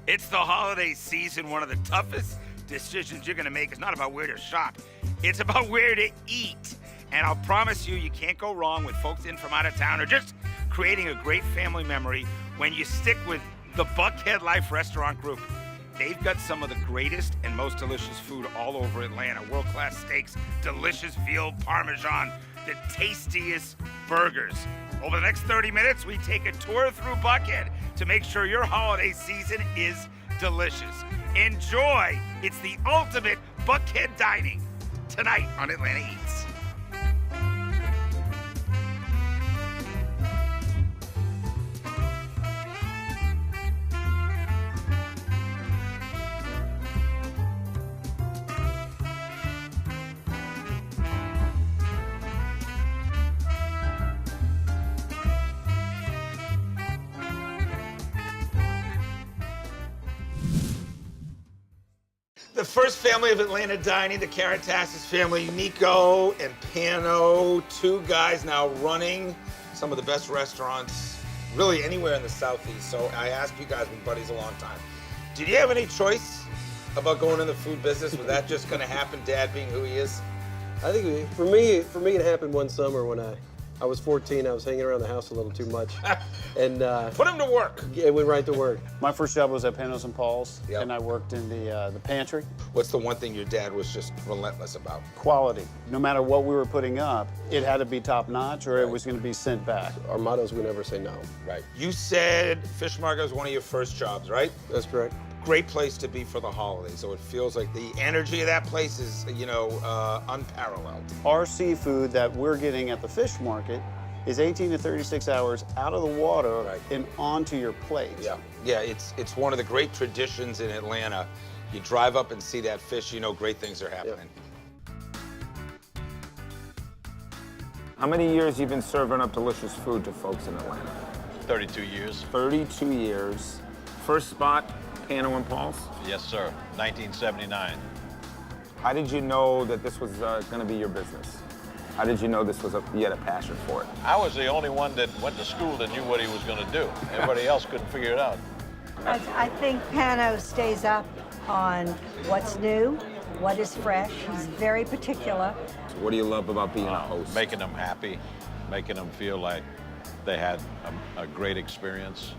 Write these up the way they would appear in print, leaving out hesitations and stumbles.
It's the holiday season. One of the toughest decisions you're going to make is not about where to shop. It's about where to eat. And I'll promise you, you can't go wrong with folks in from out of town or just creating a great family memory when you stick with the Buckhead Life Restaurant Group. They've got some of the greatest and most delicious food all over Atlanta. World-class steaks, delicious veal parmesan, the tastiest burgers. Over the next 30 minutes, we take a tour through Buckhead to make sure your holiday season is delicious. Enjoy! It's the ultimate Buckhead dining tonight on Atlanta Eats. The first family of Atlanta dining, the Caritas's family, Nico and Pano, two guys now running some of the best restaurants really anywhere in the Southeast. So I asked you guys, been buddies a long time. Did you have any choice about going in the food business? Was that just going to happen, Dad being who he is? I think for me, it happened one summer when I was 14. I was hanging around the house a little too much. And put him to work. Yeah, it went right to work. My first job was at Panos and Paul's, Yep. and I worked in the pantry. What's the one thing your dad was just relentless about? Quality. No matter what we were putting up, it had to be top notch or it was going to be sent back. Our motto is we never say no. Right. You said Fish Market was one of your first jobs, right? That's correct. Great place to be for the holidays. So it feels like the energy of that place is, unparalleled. Our seafood that we're getting at the fish market is 18 to 36 hours out of the water Right. and onto your plate. Yeah, it's one of the great traditions in Atlanta. You drive up and see that fish, you know great things are happening. How many years you been serving up delicious food to folks in Atlanta? 32 years. 32 years. First spot, Pano and Paul's? Yes, sir. 1979. How did you know that this was going to be your business? How did you know you had a passion for it? I was the only one that went to school that knew what he was going to do. Everybody else couldn't figure it out. I think Pano stays up on what's new, what is fresh. He's very particular. So what do you love about being a host? Making them happy, making them feel like they had a great experience.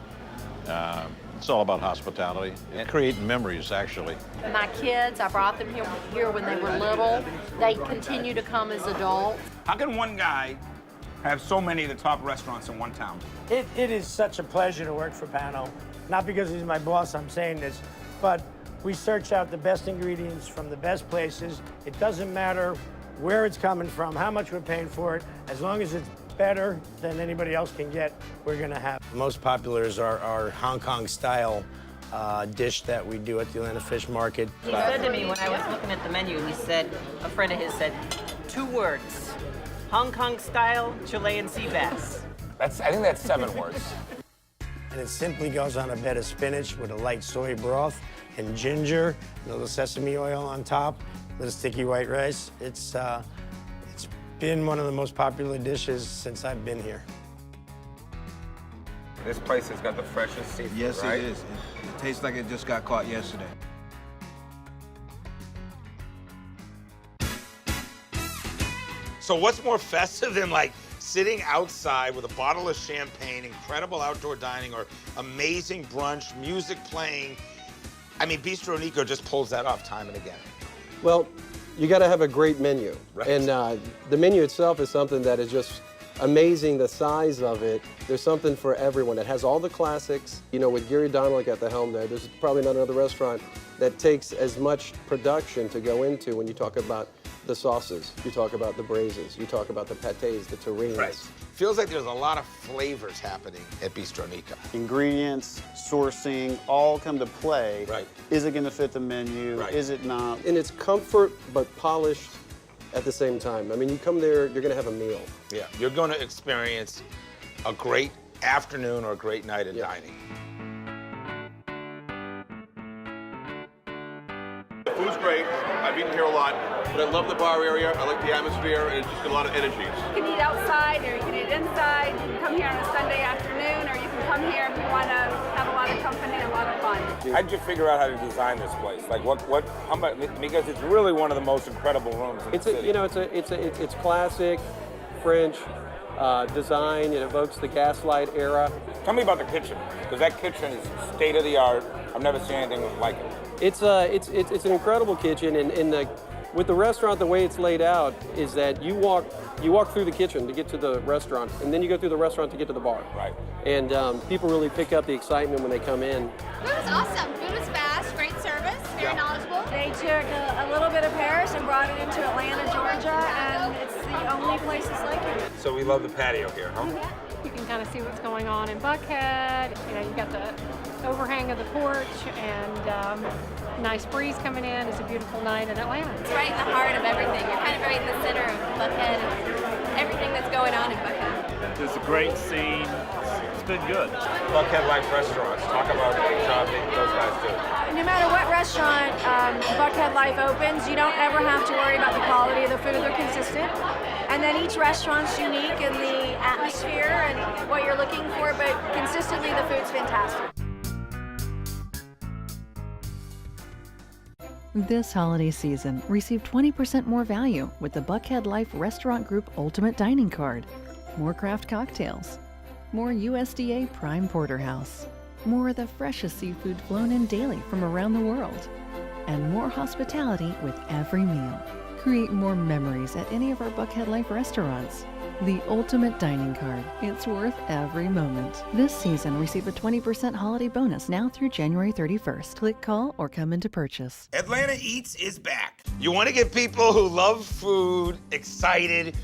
It's all about hospitality and creating memories, actually. My kids, I brought them here when they were little. They continue to come as adults. How can one guy have so many of the top restaurants in one town? It is such a pleasure to work for Pano. Not because he's my boss, I'm saying this, but we search out the best ingredients from the best places. It doesn't matter where it's coming from, how much we're paying for it, as long as it's better than anybody else can get, we're gonna have. Most popular is our Hong Kong style dish that we do at the Atlanta Fish Market. He said to me when I was looking at the menu, a friend of his said, 2 words, Hong Kong style Chilean sea bass. I think that's 7 words. And it simply goes on a bed of spinach with a light soy broth and ginger, a little sesame oil on top, a little sticky white rice. It's been one of the most popular dishes since I've been here. This place has got the freshest seafood, Yes, right? it is. It tastes like it just got caught yesterday. So what's more festive than sitting outside with a bottle of champagne, incredible outdoor dining, or amazing brunch, music playing? I mean, Bistro Nico just pulls that off time and again. Well, you got to have a great menu. Right. And the menu itself is something that is just amazing, the size of it. There's something for everyone. It has all the classics. You know, with Gary Donald at the helm there's probably not another restaurant that takes as much production to go into when you talk about the sauces, you talk about the braises, you talk about the pâtés, the terrines. Right. Feels like there's a lot of flavors happening at Bistro Nico. Ingredients, sourcing, all come to play. Right. Is it going to fit the menu? Right. Is it not? And it's comfort, but polished at the same time. I mean, you come there, you're gonna have a meal. Yeah, you're gonna experience a great afternoon or a great night in dining. The food's great. I've eaten here a lot, but I love the bar area. I like the atmosphere, and it's just got a lot of energy. You can eat outside or you can eat inside. You can come here on a Sunday afternoon or you can come here if you want to have a lot lot of company, a lot of fun. How did you figure out how to design this place? Like how much, because it's really one of the most incredible rooms in the city. It's classic French design. It evokes the gaslight era. Tell me about the kitchen, because that kitchen is state of the art. I've never seen anything like it. It's an incredible kitchen, and with the restaurant, the way it's laid out is that you walk through the kitchen to get to the restaurant, and then you go through the restaurant to get to the bar. Right. And people really pick up the excitement when they come in. Food was awesome. Food was fast, great service, very knowledgeable. They took a little bit of Paris and brought it into Atlanta, Georgia, and it's the only place that's like it. So we love the patio here, huh? You can kind of see what's going on in Buckhead. You know, you got the overhang of the porch and nice breeze coming in. It's a beautiful night in Atlanta. It's right in the heart of everything. You're kind of right in the center of Buckhead and everything that's going on in Buckhead. It's a great scene. It's been good. Buckhead Life Restaurants. Talk about the job that those guys do. No matter what restaurant Buckhead Life opens, you don't ever have to worry about the quality of the food. They're consistent. And then each restaurant's unique in the atmosphere and what you're looking for, but consistently the food's fantastic. This holiday season, receive 20% more value with the Buckhead Life Restaurant Group Ultimate Dining Card. More craft cocktails, more USDA Prime Porterhouse, more of the freshest seafood flown in daily from around the world, and more hospitality with every meal. Create more memories at any of our Buckhead Life restaurants. The Ultimate Dining Card. It's worth every moment. This season, receive a 20% holiday bonus now through January 31st. Click, call, or come in to purchase. Atlanta Eats is back. You want to get people who love food excited.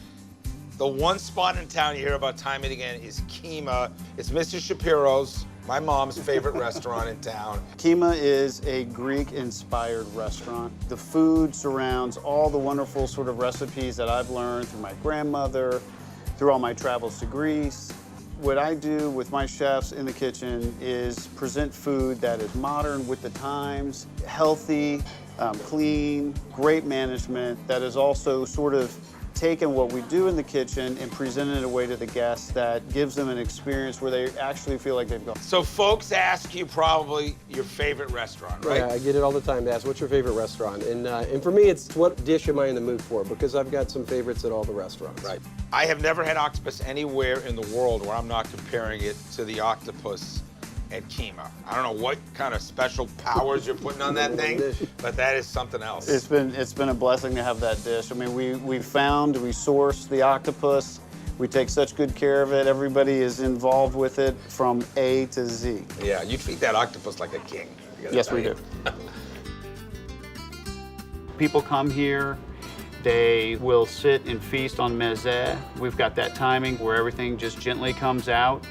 The one spot in town you hear about time and again is Kima. It's Mr. Shapiro's, my mom's favorite restaurant in town. Kima is a Greek-inspired restaurant. The food surrounds all the wonderful sort of recipes that I've learned through my grandmother, through all my travels to Greece. What I do with my chefs in the kitchen is present food that is modern with the times, healthy, clean, great management, that is also sort of taken what we do in the kitchen and presented it in a way to the guests that gives them an experience where they actually feel like they've gone. So folks ask you probably your favorite restaurant, right? Yeah, I get it all the time. They ask, what's your favorite restaurant? And for me, it's what dish am I in the mood for? Because I've got some favorites at all the restaurants. Right. I have never had octopus anywhere in the world where I'm not comparing it to the octopus at Kima. I don't know what kind of special powers you're putting on that thing, but that is something else. It's been a blessing to have that dish. I mean, we source the octopus. We take such good care of it. Everybody is involved with it from A to Z. Yeah, you feed that octopus like a king. Yes, we do. People come here, they will sit and feast on mezze. We've got that timing where everything just gently comes out.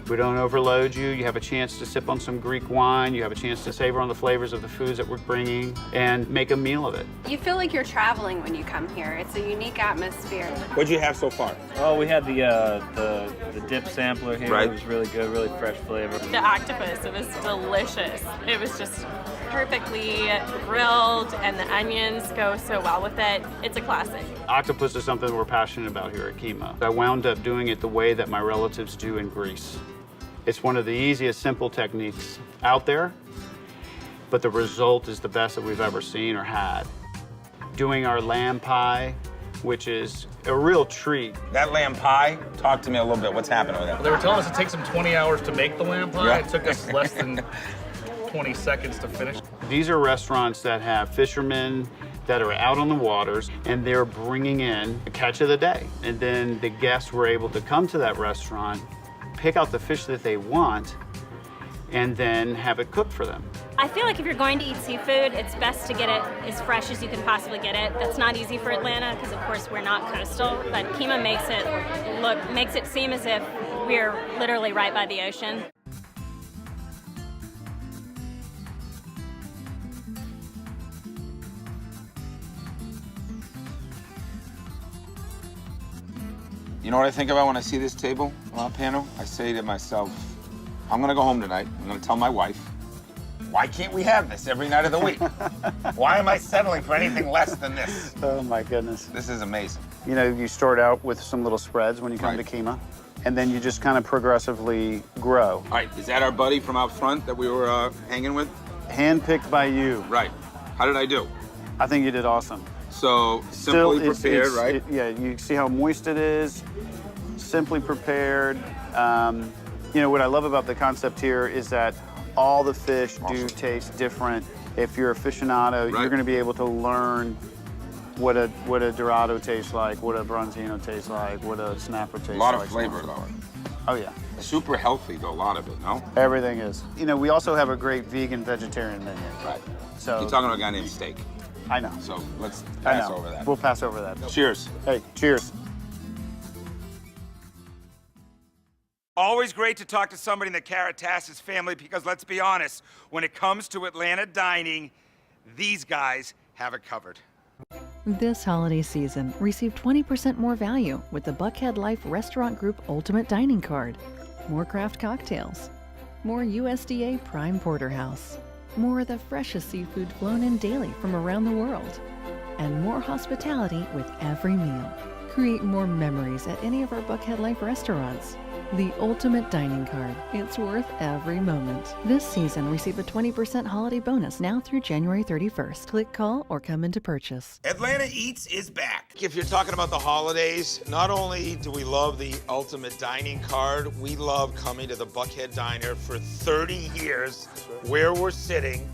We don't overload you. You have a chance to sip on some Greek wine. You have a chance to savor on the flavors of the foods that we're bringing and make a meal of it. You feel like you're traveling when you come here. It's a unique atmosphere. What'd you have so far? Oh, we had the dip sampler here. Right. It was really good, really fresh flavor. The octopus, it was delicious. It was just perfectly grilled, and the onions go so well with it. It's a classic. Octopus is something we're passionate about here at Kima. I wound up doing it the way that my relatives do in Greece. It's one of the easiest, simple techniques out there, but the result is the best that we've ever seen or had. Doing our lamb pie, which is a real treat. That lamb pie, talk to me a little bit. What's happening with that? They were telling us it takes them 20 hours to make the lamb pie. Yeah. It took us less than 20 seconds to finish. These are restaurants that have fishermen that are out on the waters, and they're bringing in a catch of the day. And then the guests were able to come to that restaurant, pick out the fish that they want, and then have it cooked for them. I feel like if you're going to eat seafood, it's best to get it as fresh as you can possibly get it. That's not easy for Atlanta because, of course, we're not coastal, but Kima makes it seem as if we're literally right by the ocean. You know what I think about when I see this table, panel? I say to myself, I'm gonna go home tonight. I'm gonna tell my wife, why can't we have this every night of the week? Why am I settling for anything less than this? Oh my goodness. This is amazing. You know, you start out with some little spreads when you come to Kima. and then you just kind of progressively grow. All right, is that our buddy from out front that we were hanging with? Handpicked by you. Right. How did I do? I think you did awesome. So, simply prepared, right? Yeah, you see how moist it is, simply prepared. You know, what I love about the concept here is that all the fish do taste different. If you're aficionado, you're gonna be able to learn what a Dorado tastes like, what a Bronzino tastes like, what a snapper tastes like. A lot of flavor, though. Oh, yeah. Super healthy, though, a lot of it, no? Everything is. You know, we also have a great vegan-vegetarian menu. Right. So You're talking to a guy named Steak. I know. So let's pass over that. We'll pass over that. Cheers. Hey, cheers. Always great to talk to somebody in the Caratasas family because let's be honest, when it comes to Atlanta dining, these guys have it covered. This holiday season, receive 20% more value with the Buckhead Life Restaurant Group Ultimate Dining Card. More craft cocktails, more USDA Prime Porterhouse, more of the freshest seafood flown in daily from around the world, and more hospitality with every meal. Create more memories at any of our Buckhead Life restaurants. The Ultimate Dining Card. It's worth every moment. This season, receive a 20% holiday bonus now through January 31st. Click, call, or come in to purchase. Atlanta Eats is back. If you're talking about the holidays, not only do we love the Ultimate Dining Card, we love coming to the Buckhead Diner for 30 years. Where we're sitting,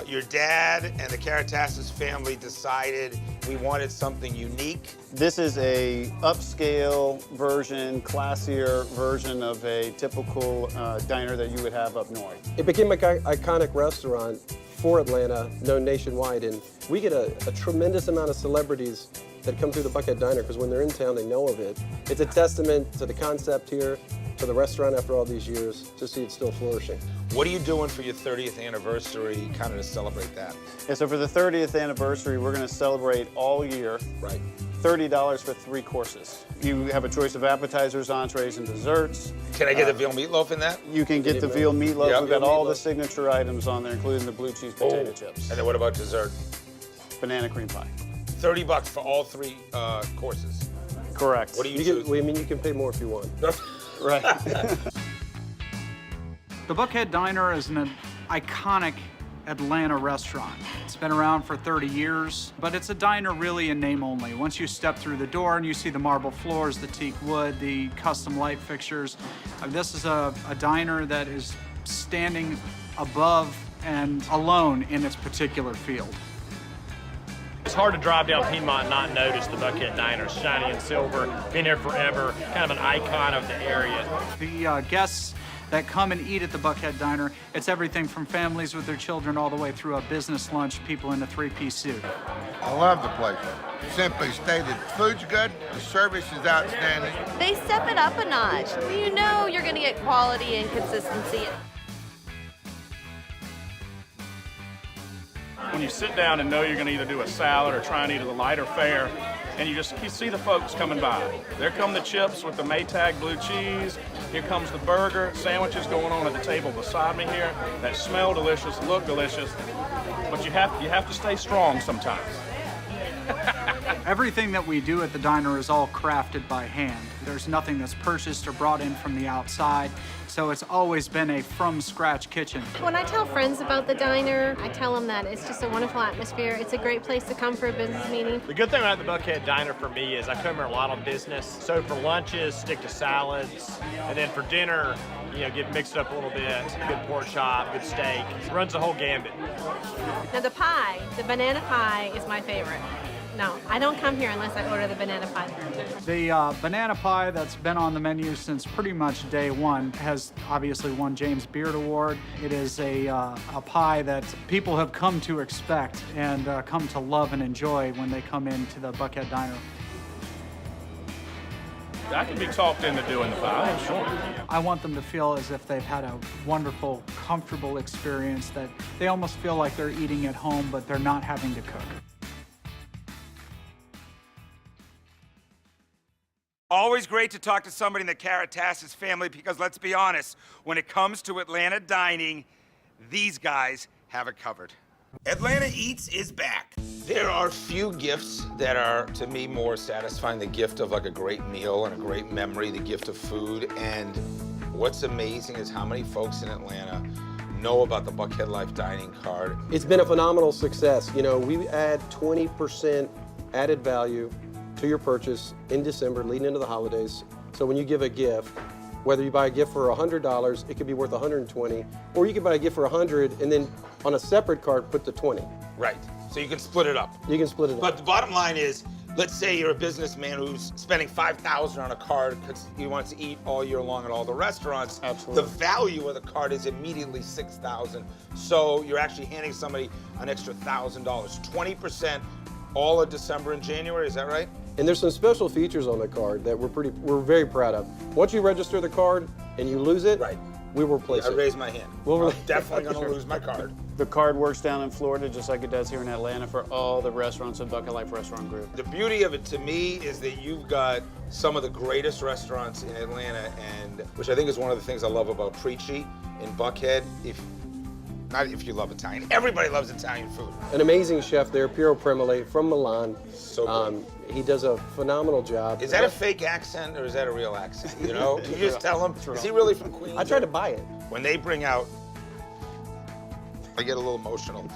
your dad and the Caratasas family decided we wanted something unique. This is a upscale version, classier version of a typical diner that you would have up north. It became an iconic restaurant for Atlanta, known nationwide, and we get a tremendous amount of celebrities that come through the Buckhead Diner because when they're in town, they know of it. It's a testament to the concept here, to the restaurant after all these years, to see it still flourishing. What are you doing for your 30th anniversary, kind of to celebrate that? Yeah, so for the 30th anniversary, we're going to celebrate all year. Right. $30 for 3 courses. You have a choice of appetizers, entrees, and desserts. Can I get the veal meatloaf in that? You can get the veal meatloaf. Yeah, We've got veal all meatloaf. the signature items on there, including the blue cheese potato chips. And then what about dessert? Banana cream pie. $30 for all 3 courses. Correct. What do you can, choose? I mean, you can pay more if you want. Right. The Buckhead Diner is an iconic Atlanta restaurant. It's been around for 30 years, but it's a diner really in name only. Once you step through the door and you see the marble floors, the teak wood, the custom light fixtures, this is a diner that is standing above and alone in its particular field. It's hard to drive down Piedmont and not notice the Buckhead Diner, shiny and silver, been here forever, kind of an icon of the area. The guests that come and eat at the Buckhead Diner, it's everything from families with their children all the way through a business lunch, people in a 3-piece suit. I love the place. Simply stated, food's good, the service is outstanding. They step it up a notch. You know you're going to get quality and consistency. When you sit down and know you're going to either do a salad or try and eat a lighter fare, and you see the folks coming by. There come the chips with the Maytag blue cheese. Here comes the burger, sandwiches going on at the table beside me here that smell delicious, look delicious, but you have to stay strong sometimes. Everything that we do at the diner is all crafted by hand. There's nothing that's purchased or brought in from the outside, so it's always been a from-scratch kitchen. When I tell friends about the diner, I tell them that it's just a wonderful atmosphere. It's a great place to come for a business meeting. The good thing about the Buckhead Diner for me is I come here a lot on business. So for lunches, stick to salads, and then for dinner, get mixed up a little bit. Good pork chop, good steak. Runs the whole gambit. Now the pie, the banana pie is my favorite. No, I don't come here unless I order the banana pie. The banana pie that's been on the menu since pretty much day one has obviously won James Beard Award. It is a pie that people have come to expect and come to love and enjoy when they come into the Buckhead Diner. I can be talked into doing the pie, sure. I want them to feel as if they've had a wonderful, comfortable experience, that they almost feel like they're eating at home, but they're not having to cook. Always great to talk to somebody in the Caratasas family because let's be honest, when it comes to Atlanta dining, these guys have it covered. Atlanta Eats is back. There are few gifts that are, to me, more satisfying. The gift of like a great meal and a great memory, the gift of food. And what's amazing is how many folks in Atlanta know about the Buckhead Life dining card. It's been a phenomenal success. You know, we add 20% added value to your purchase in December leading into the holidays. So when you give a gift, whether you buy a gift for $100, it could be worth $120, or you could buy a gift for $100 and then on a separate card put the 20. Right, so you can split it up. You can split it up. But the bottom line is, let's say you're a businessman who's spending $5,000 on a card because he wants to eat all year long at all the restaurants. Absolutely. The value of the card is immediately $6,000. So you're actually handing somebody an extra $1,000. 20% all of December and January, is that right? And there's some special features on the card that we're very proud of. Once you register the card and you lose it, right, we will replace it. I raise my hand. I'm definitely going to lose my card. The card works down in Florida just like it does here in Atlanta for all the restaurants in Buckhead Life Restaurant Group. The beauty of it to me is that you've got some of the greatest restaurants in Atlanta, and which I think is one of the things I love about Preachy in Buckhead. Not if you love Italian, everybody loves Italian food. An amazing chef there, Piero Premole from Milan. So good. He does a phenomenal job. Is that a fake accent or is that a real accent? You know, you just tell him. Is he really from Queens? I tried to buy it. When they bring out, I get a little emotional.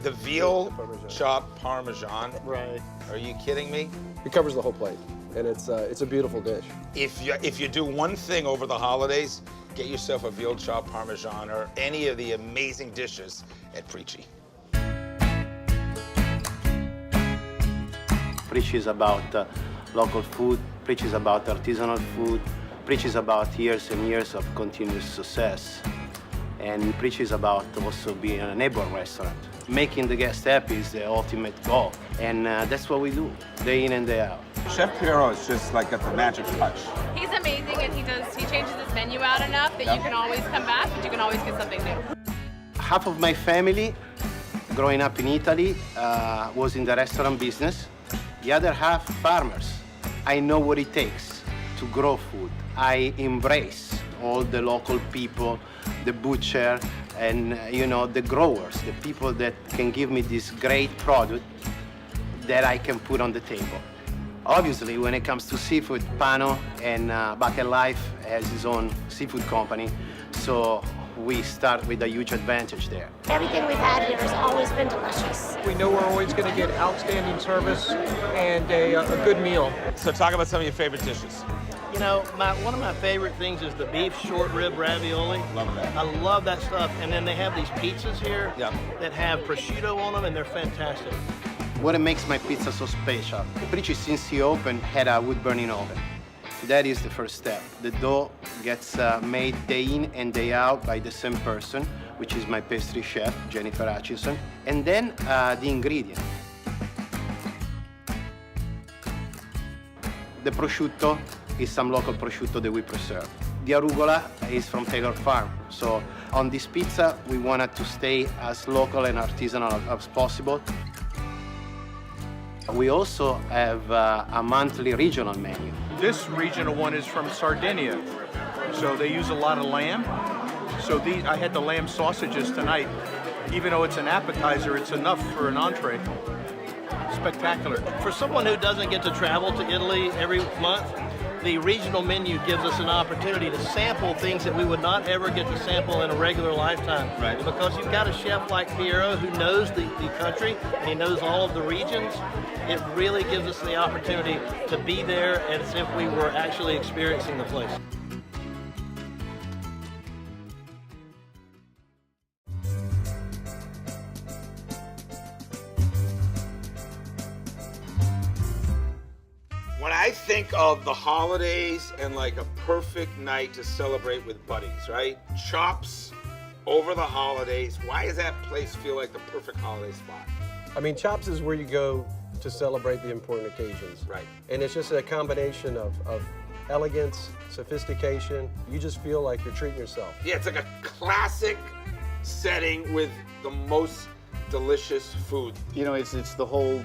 The veal chopped Parmesan. Right. Are you kidding me? It covers the whole plate, and it's a beautiful dish. If you do one thing over the holidays, get yourself a veal chopped Parmesan or any of the amazing dishes at Preachy. Preach is about local food, Preach is about artisanal food, Preach is about years and years of continuous success. And Preach is about also being a neighbor restaurant. Making the guest happy is the ultimate goal. And that's what we do, day in and day out. Chef Piero is just like got the magic touch. He's amazing, and he changes his menu out enough that you can always come back, but you can always get something new. Half of my family, growing up in Italy, was in the restaurant business. The other half, farmers. I know what it takes to grow food. I embrace all the local people, the butcher, and the growers, the people that can give me this great product that I can put on the table. Obviously, when it comes to seafood, Pano and Buckhead Life has his own seafood company, so we start with a huge advantage there. Everything we've had here has always been delicious. We know we're always going to get outstanding service and a good meal. So talk about some of your favorite dishes. You know, one of my favorite things is the beef short rib ravioli. Love that. I love that stuff. And then they have these pizzas here that have prosciutto on them, and they're fantastic. What makes my pizza so special? Preachy, since he opened, had a wood-burning oven. That is the first step. The dough gets made day in and day out by the same person, which is my pastry chef, Jennifer Hutchison. And then the ingredient. The prosciutto is some local prosciutto that we preserve. The arugula is from Taylor Farm. So on this pizza, we wanted to stay as local and artisanal as possible. We also have a monthly regional menu. This regional one is from Sardinia, so they use a lot of lamb. So I had the lamb sausages tonight. Even though it's an appetizer, it's enough for an entree. Spectacular. For someone who doesn't get to travel to Italy every month, the regional menu gives us an opportunity to sample things that we would not ever get to sample in a regular lifetime. Right. Because you've got a chef like Piero who knows the country, and he knows all of the regions. It really gives us the opportunity to be there as if we were actually experiencing the place. When I think of the holidays and like a perfect night to celebrate with buddies, right? Chops over the holidays. Why does that place feel like the perfect holiday spot? I mean, Chops is where you go to celebrate the important occasions. Right. And it's just a combination of elegance, sophistication. You just feel like you're treating yourself. Yeah, it's like a classic setting with the most delicious food. You know, it's the whole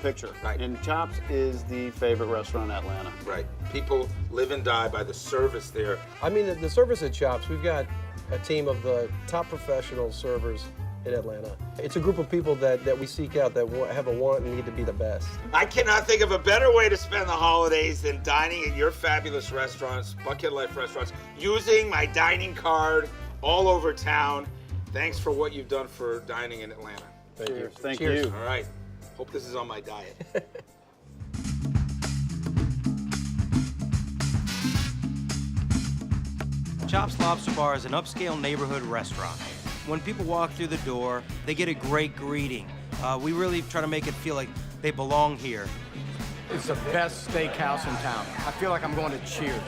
picture. Right. And Chops is the favorite restaurant in Atlanta. Right. People live and die by the service there. I mean, the service at Chops, we've got a team of the top professional servers in Atlanta. It's a group of people that we seek out that have a want and need to be the best. I cannot think of a better way to spend the holidays than dining at your fabulous restaurants, Buckhead Life restaurants, using my dining card all over town. Thanks for what you've done for dining in Atlanta. Thank you. Thank Cheers. you. All right. Hope this is on my diet. Chops Lobster Bar is an upscale neighborhood restaurant. When people walk through the door, they get a great greeting. We really try to make it feel like they belong here. It's the best steakhouse in town. I feel like I'm going to Cheers.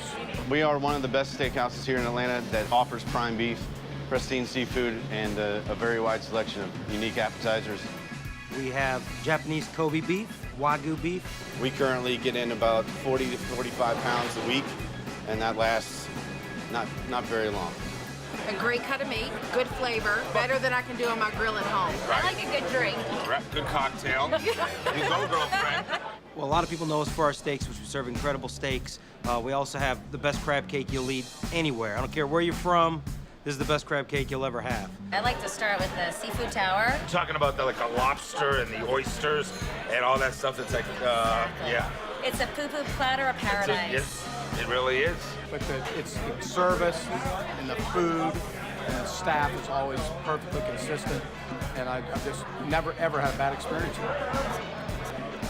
We are one of the best steakhouses here in Atlanta that offers prime beef, pristine seafood, and a very wide selection of unique appetizers. We have Japanese Kobe beef, Wagyu beef. We currently get in about 40 to 45 pounds a week, and that lasts not very long. A great cut of meat, good flavor, better than I can do on my grill at home. I like a good drink. Good cocktail. You go, girlfriend. Well, a lot of people know us for our steaks, which we serve incredible steaks. We also have the best crab cake you'll eat anywhere. I don't care where you're from, this is the best crab cake you'll ever have. I like to start with the seafood tower. You're talking about the lobster and the oysters and all that stuff that's like, yeah. It's a poo-poo platter of paradise. It really is. But it's the service and the food and the staff is always perfectly consistent, and I've just never, ever had a bad experience here.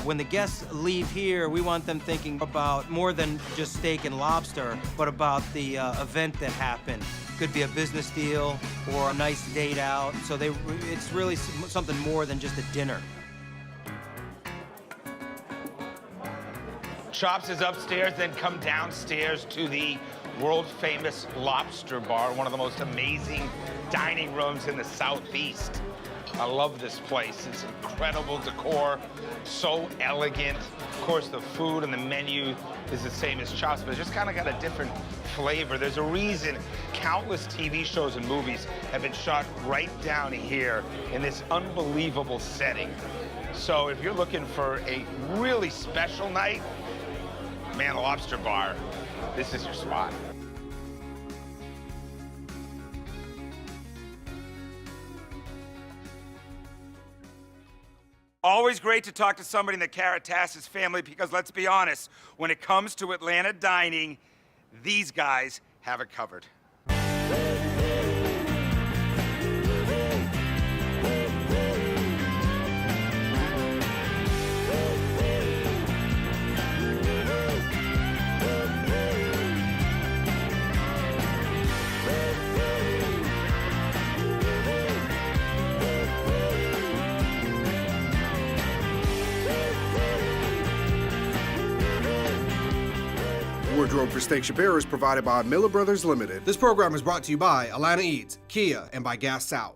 When the guests leave here, we want them thinking about more than just steak and lobster, but about the event that happened. Could be a business deal or a nice date out. So it's really something more than just a dinner. Chops is upstairs, then come downstairs to the world-famous Lobster Bar, one of the most amazing dining rooms in the Southeast. I love this place. It's incredible decor, so elegant. Of course, the food and the menu is the same as Chops, but it's just kind of got a different flavor. There's a reason countless TV shows and movies have been shot right down here in this unbelievable setting. So if you're looking for a really special night, man, Lobster Bar, this is your spot. Always great to talk to somebody in the Caratasas family because let's be honest, when it comes to Atlanta dining, these guys have it covered. Wardrobe for Steak Shapiro is provided by Miller Brothers Limited. This program is brought to you by Atlanta Eats, Kia, and by Gas South.